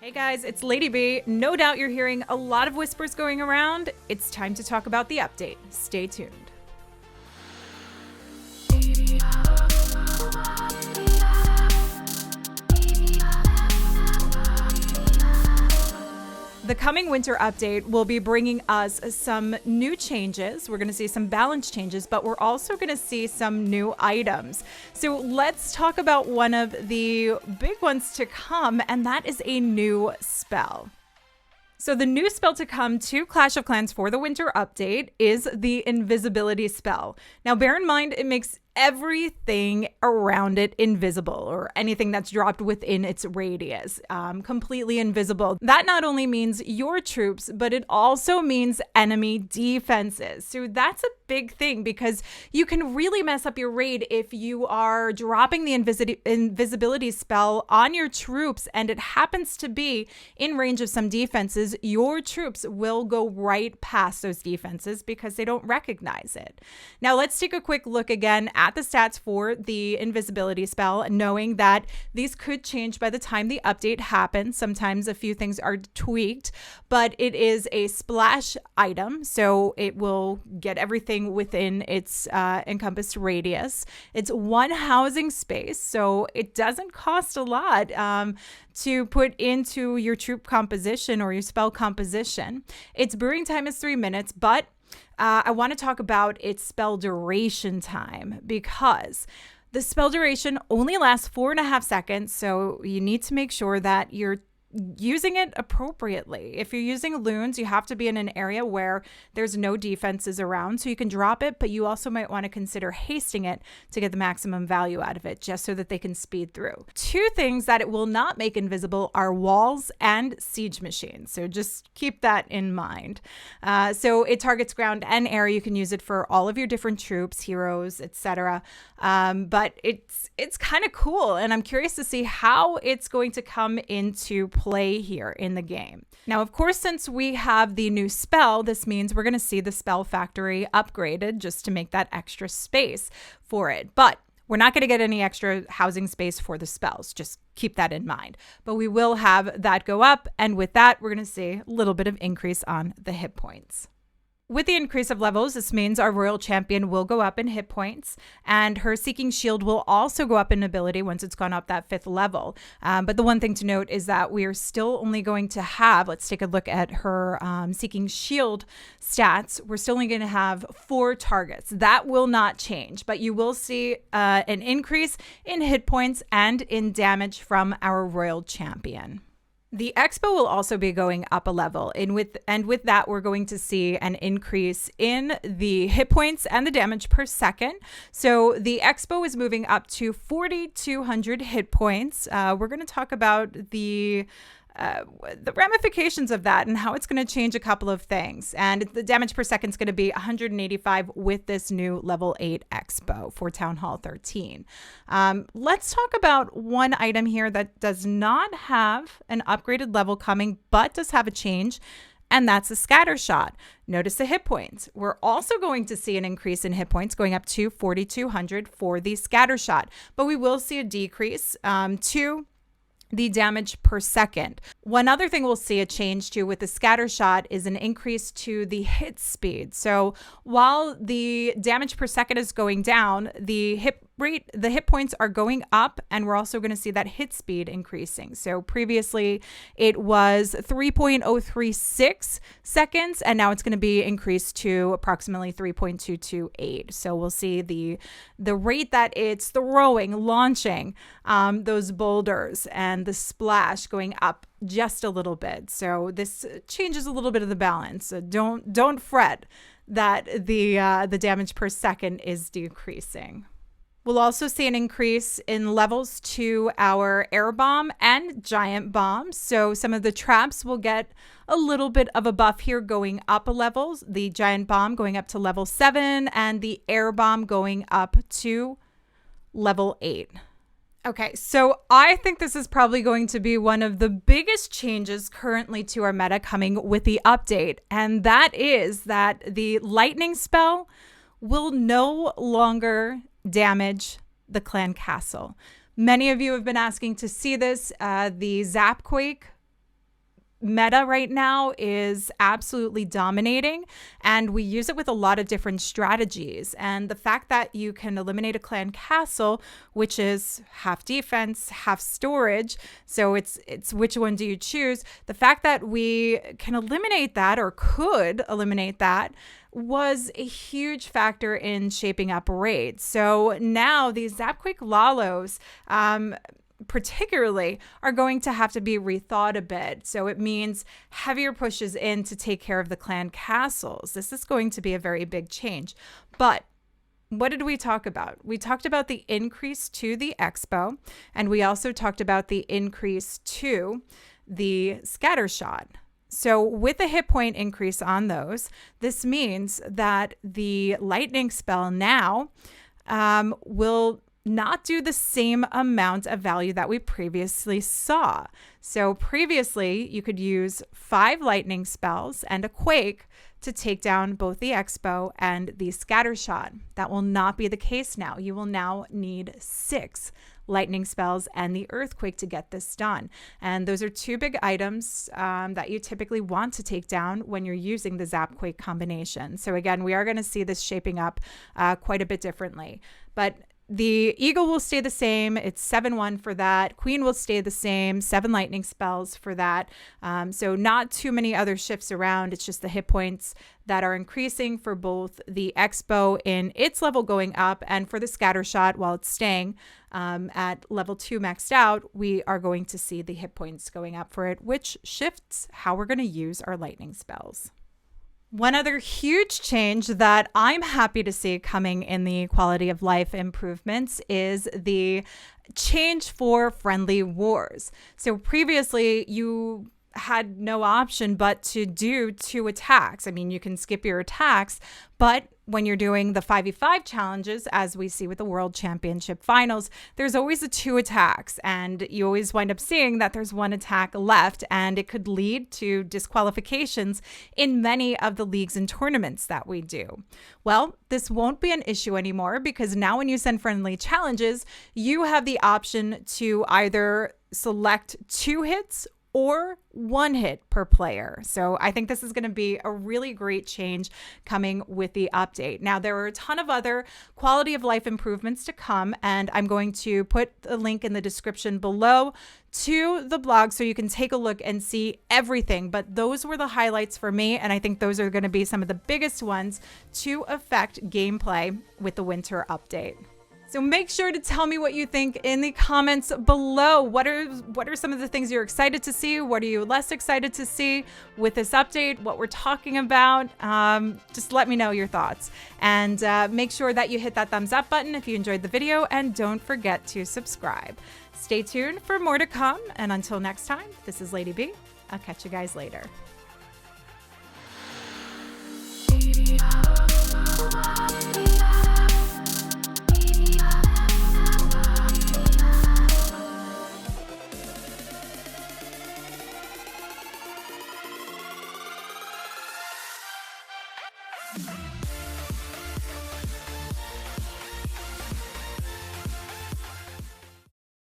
Hey guys, it's Lady B. No doubt you're hearing a lot of whispers going around. It's time to talk about the update. Stay tuned. The coming winter update will be bringing us some new changes. We're going to see some balance changes, but we're also going to see some new items. So let's talk about one of the big ones to come, and that is a new spell. So the new spell to come to Clash of Clans for the winter update is the Invisibility Spell. Now bear in mind, it makes everything around it invisible, or anything that's dropped within its radius, completely invisible. That not only means your troops, but it also means enemy defenses. So that's a big thing, because you can really mess up your raid if you are dropping the invisibility spell on your troops and it happens to be in range of some defenses. Your troops will go right past those defenses because they don't recognize it. Now let's take a quick look again at the stats for the invisibility spell, knowing that these could change by the time the update happens. Sometimes a few things are tweaked, but it is a splash item, so it will get everything within its encompassed radius. It's one housing space, so it doesn't cost a lot to put into your troop composition or your spell composition. Its brewing time is 3 minutes, but I want to talk about its spell duration time, because the spell duration only lasts 4.5 seconds. So you need to make sure that you're using it appropriately. If you're using loons, you have to be in an area where there's no defenses around, so you can drop it, but you also might want to consider hasting it to get the maximum value out of it, just so that they can speed through. Two things that it will not make invisible are walls and siege machines, so just keep that in mind. So it targets ground and air. You can use it for all of your different troops, heroes, etc. But it's kind of cool, and I'm curious to see how it's going to come into play here in the game. Now, of course, since we have the new spell, this means we're going to see the spell factory upgraded just to make that extra space for it. But we're not going to get any extra housing space for the spells. Just keep that in mind. But we will have that go up. And with that, we're going to see a little bit of increase on the hit points. With the increase of levels, this means our Royal Champion will go up in hit points, and her Seeking Shield will also go up in ability once it's gone up that 5th level. But the one thing to note is that we are still only going to have, let's take a look at her Seeking Shield stats. We're still only going to have 4 targets. That will not change, but you will see an increase in hit points and in damage from our Royal Champion. The expo will also be going up a level, and with that, we're going to see an increase in the hit points and the damage per second. So the expo is moving up to 4,200 hit points. We're going to talk about the ramifications of that and how it's going to change a couple of things. And the damage per second is going to be 185 with this new level 8 expo for Town Hall 13. Let's talk about one item here that does not have an upgraded level coming, but does have a change, and that's a scatter shot. Notice the hit points. We're also going to see an increase in hit points going up to 4,200 for the scatter shot, but we will see a decrease to the damage per second. One other thing we'll see a change to with the scatter shot is an increase to the hit speed. So while the damage per second is going down, the hit points are going up, and we're also going to see that hit speed increasing. So previously it was 3.036 seconds, and now it's going to be increased to approximately 3.228. So we'll see the rate that it's throwing, launching those boulders and the splash going up just a little bit. So this changes a little bit of the balance. So don't fret that the damage per second is decreasing. We'll also see an increase in levels to our air bomb and giant bombs. So some of the traps will get a little bit of a buff here going up a level. The giant bomb going up to level 7 and the air bomb going up to level 8. Okay, so I think this is probably going to be one of the biggest changes currently to our meta coming with the update. And that is that the lightning spell will no longer damage the clan castle. Many of you have been asking to see this. The Zap Quake meta right now is absolutely dominating, and we use it with a lot of different strategies. And the fact that you can eliminate a clan castle, which is half defense, half storage, so it's which one do you choose? The fact that we can eliminate that, or could eliminate that, was a huge factor in shaping up raids. So now these Zap Quake Lalos, particularly, are going to have to be rethought a bit. So it means heavier pushes in to take care of the clan castles. This is going to be a very big change. But what did we talk about? We talked about the increase to the expo, and we also talked about the increase to the scatter shot. So with a hit point increase on those, this means that the lightning spell now will not do the same amount of value that we previously saw. So previously, you could use 5 lightning spells and a quake to take down both the expo and the scatter shot. That will not be the case now. You will now need 6 lightning spells and the earthquake to get this done. And those are 2 big items that you typically want to take down when you're using the Zap Quake combination. So again, we are going to see this shaping up quite a bit differently. But the Eagle will stay the same. It's 7/1 for that. Queen will stay the same. 7 lightning spells for that. So not too many other shifts around. It's just the hit points that are increasing for both the expo in its level going up, and for the scatter shot, while it's staying at level 2 maxed out, we are going to see the hit points going up for it, which shifts how we're going to use our lightning spells. One other huge change that I'm happy to see coming in the quality of life improvements is the change for friendly wars. So previously, you had no option but to do 2 attacks. I mean, you can skip your attacks, but when you're doing the 5v5 challenges, as we see with the World Championship Finals, there's always the 2 attacks, and you always wind up seeing that there's 1 attack left, and it could lead to disqualifications in many of the leagues and tournaments that we do. Well, this won't be an issue anymore, because now when you send friendly challenges, you have the option to either select 2 hits or 1 hit per player. So I think this is going to be a really great change coming with the update. Now, there are a ton of other quality of life improvements to come, and I'm going to put the link in the description below to the blog so you can take a look and see everything. But those were the highlights for me, and I think those are going to be some of the biggest ones to affect gameplay with the winter update. So make sure to tell me what you think in the comments below. What are some of the things you're excited to see? What are you less excited to see with this update? What we're talking about? Just let me know your thoughts. And make sure that you hit that thumbs up button if you enjoyed the video, and don't forget to subscribe. Stay tuned for more to come. And until next time, this is Lady B. I'll catch you guys later. You